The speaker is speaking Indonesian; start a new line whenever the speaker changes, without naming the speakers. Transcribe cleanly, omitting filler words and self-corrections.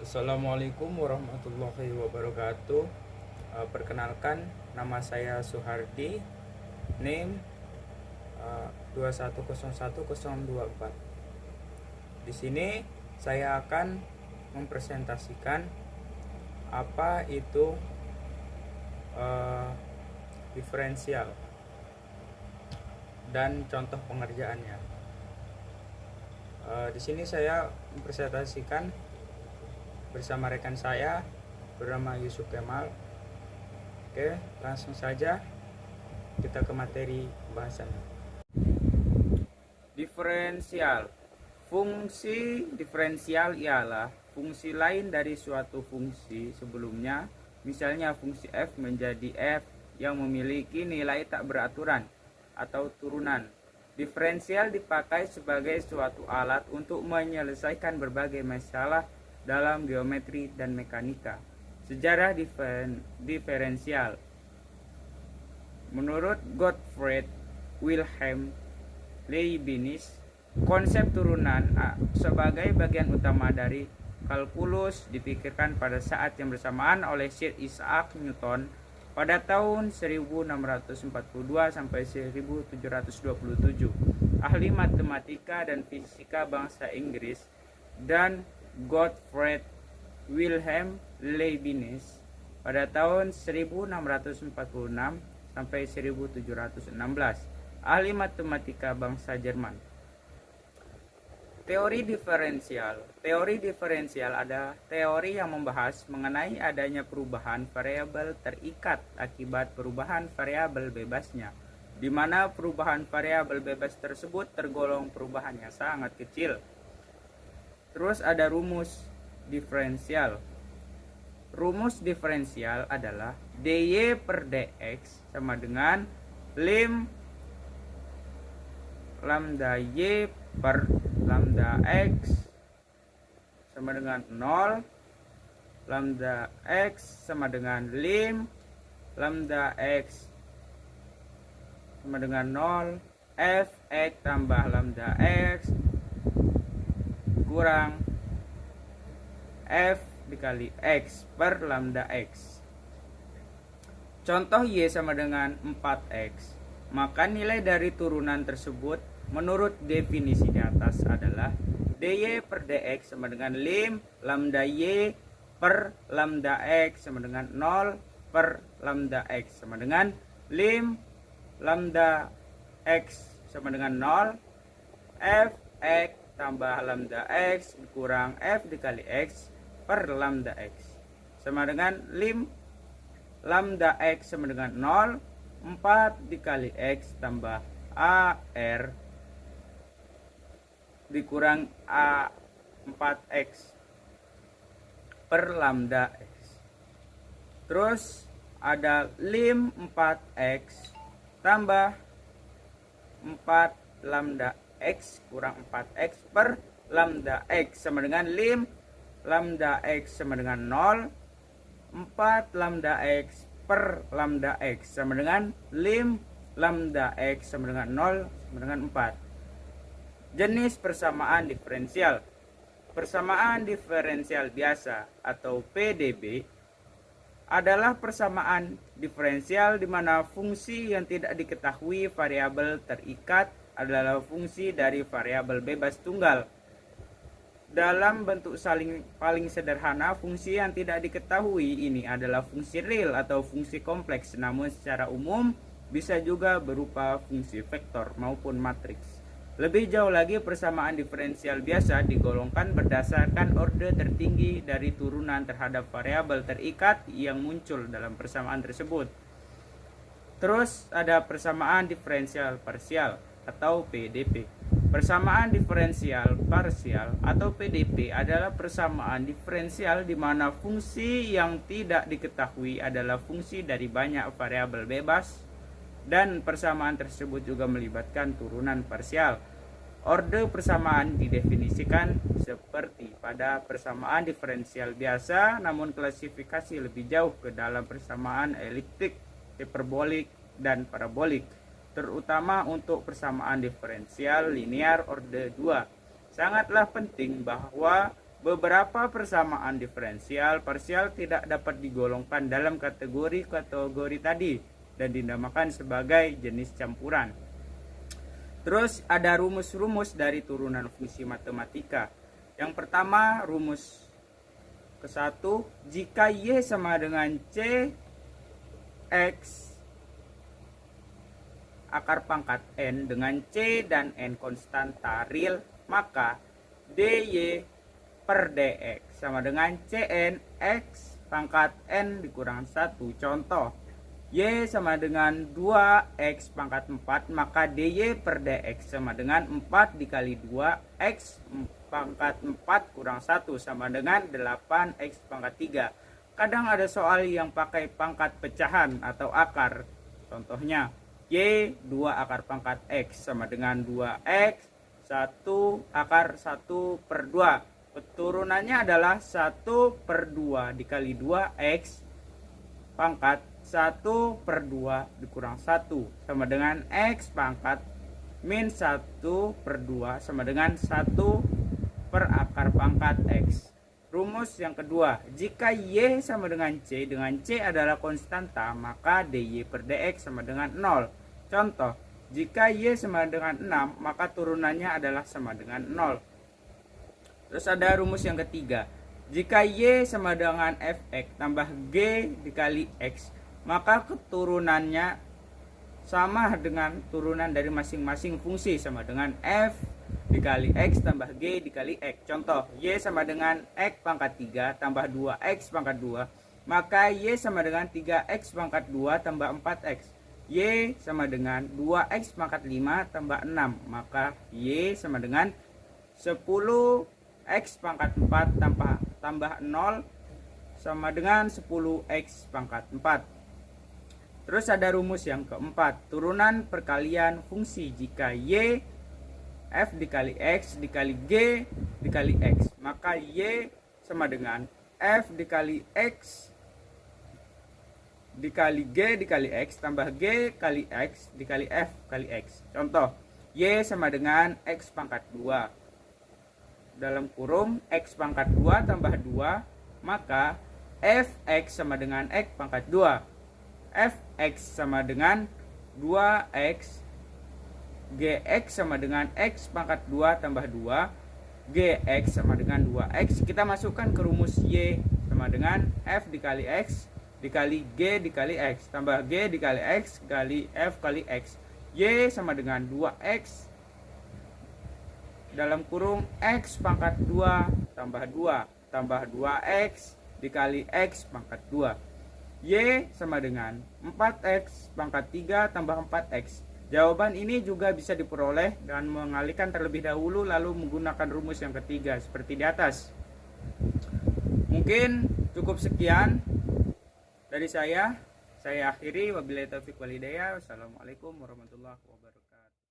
Assalamualaikum warahmatullahi wabarakatuh. Perkenalkan, nama saya Suhardi, NIM 2101024. Di sini saya akan mempresentasikan apa itu diferensial dan contoh pengerjaannya. Di sini saya mempresentasikan bersama rekan saya bernama Yusuf Kemal. Oke, langsung saja kita ke materi pembahasannya. Diferensial. Fungsi diferensial ialah fungsi lain dari suatu fungsi sebelumnya. Misalnya fungsi f menjadi f yang memiliki nilai tak beraturan atau turunan. Diferensial dipakai sebagai suatu alat untuk menyelesaikan berbagai masalah dalam geometri dan mekanika. Sejarah diferensial. Menurut Gottfried Wilhelm Leibniz, konsep turunan sebagai bagian utama dari kalkulus dipikirkan pada saat yang bersamaan oleh Sir Isaac Newton pada tahun 1642 sampai 1727. Ahli matematika dan fisika bangsa Inggris dan Gottfried Wilhelm Leibniz pada tahun 1646 sampai 1716, ahli matematika bangsa Jerman. Teori diferensial. Teori diferensial adalah teori yang membahas mengenai adanya perubahan variabel terikat akibat perubahan variabel bebasnya, di mana perubahan variabel bebas tersebut tergolong perubahan yang sangat kecil. Terus ada rumus diferensial. Rumus diferensial adalah dy per dx sama dengan lim lambda y per lambda x sama dengan 0, lambda x sama dengan lim lambda x sama dengan 0, f(x) tambah lambda x kurang f dikali x per lambda x. Contoh y sama dengan 4x, maka nilai dari turunan tersebut menurut definisi di atas adalah dy per dx sama dengan lim lambda y per lambda x sama dengan 0 per lambda x sama dengan lim lambda x sama dengan 0, f(x) tambah lambda x kurang f dikali x per lambda x sama dengan lim lambda x sama dengan 0, 4 dikali x tambah ar dikurang a 4x per lambda x. Terus ada lim 4x tambah 4 lambda x kurang 4x per lambda x sama dengan lim lambda x sama dengan 0, 4 lambda x per lambda x sama dengan lim lambda x sama dengan 0 sama dengan 4. Jenis persamaan diferensial. Persamaan diferensial biasa atau PDB adalah persamaan diferensial di mana fungsi yang tidak diketahui variabel terikat adalah fungsi dari variabel bebas tunggal. Dalam bentuk paling sederhana, fungsi yang tidak diketahui ini adalah fungsi real atau fungsi kompleks, namun secara umum bisa juga berupa fungsi vektor maupun matriks. Lebih jauh lagi, persamaan diferensial biasa digolongkan berdasarkan orde tertinggi dari turunan terhadap variabel terikat yang muncul dalam persamaan tersebut. Terus ada persamaan diferensial parsial atau PDP. Persamaan diferensial parsial atau PDP adalah persamaan diferensial di mana fungsi yang tidak diketahui adalah fungsi dari banyak variabel bebas, dan persamaan tersebut juga melibatkan turunan parsial. Orde persamaan didefinisikan seperti pada persamaan diferensial biasa, namun klasifikasi lebih jauh ke dalam persamaan eliptik, hiperbolik, dan parabolik, terutama untuk persamaan diferensial linear orde 2. Sangatlah penting bahwa Beberapa persamaan diferensial parsial tidak dapat digolongkan dalam kategori tadi dan dinamakan sebagai jenis campuran. Terus ada rumus-rumus dari turunan fungsi matematika. Yang pertama, rumus ke-1, jika Y sama dengan C X akar pangkat N dengan C dan N konstanta real, maka dy per dx sama dengan Cn X pangkat N dikurang 1. Contoh, Y sama dengan 2X pangkat 4, maka dy per dx sama dengan 4 dikali 2X pangkat 4 kurang 1 sama dengan 8X pangkat 3. Kadang ada soal yang pakai pangkat pecahan atau akar. Contohnya, Y 2 akar pangkat X sama dengan 2X 1 akar 1 per 2. Keturunannya adalah 1 per 2 dikali 2X pangkat 1 per 2 dikurang 1 sama dengan X pangkat min 1 per 2 sama dengan 1 per akar pangkat X. Rumus yang kedua, jika Y sama dengan C adalah konstanta, maka dy per dx sama dengan 0. Contoh, jika Y sama dengan 6, maka turunannya adalah sama dengan 0. Terus ada rumus yang ketiga, jika Y sama dengan fx tambah G dikali X, maka keturunannya sama dengan turunan dari masing-masing fungsi sama dengan f dikali X tambah G dikali X. Contoh, Y sama dengan X pangkat 3 tambah 2X pangkat 2, maka Y sama dengan 3X pangkat 2 tambah 4X. Y sama dengan 2X pangkat 5 tambah 6, maka Y sama dengan 10X pangkat 4 tambah 0 sama dengan 10X pangkat 4. Terus ada rumus yang keempat, turunan perkalian fungsi jika Y f dikali X dikali G dikali X, maka Y sama dengan f dikali X dikali G dikali X tambah G kali X dikali F kali X. Contoh, Y sama dengan X pangkat 2 dalam kurung X pangkat 2 tambah 2, maka Fx sama dengan X pangkat 2. Fx sama dengan 2X, Gx sama dengan X pangkat 2 tambah 2, Gx sama dengan 2X. Kita masukkan ke rumus Y sama dengan F dikali X dikali G dikali X tambah G dikali X kali F kali X. Y sama dengan 2X dalam kurung X pangkat 2 tambah 2 tambah 2X dikali X pangkat 2. Y sama dengan 4X pangkat 3 tambah 4X. Jawaban ini juga bisa diperoleh dengan mengalihkan terlebih dahulu lalu menggunakan rumus yang ketiga seperti di atas. Mungkin cukup sekian dari saya akhiri. Wabillahi taufiq wal hidayah. Wassalamualaikum warahmatullahi wabarakatuh.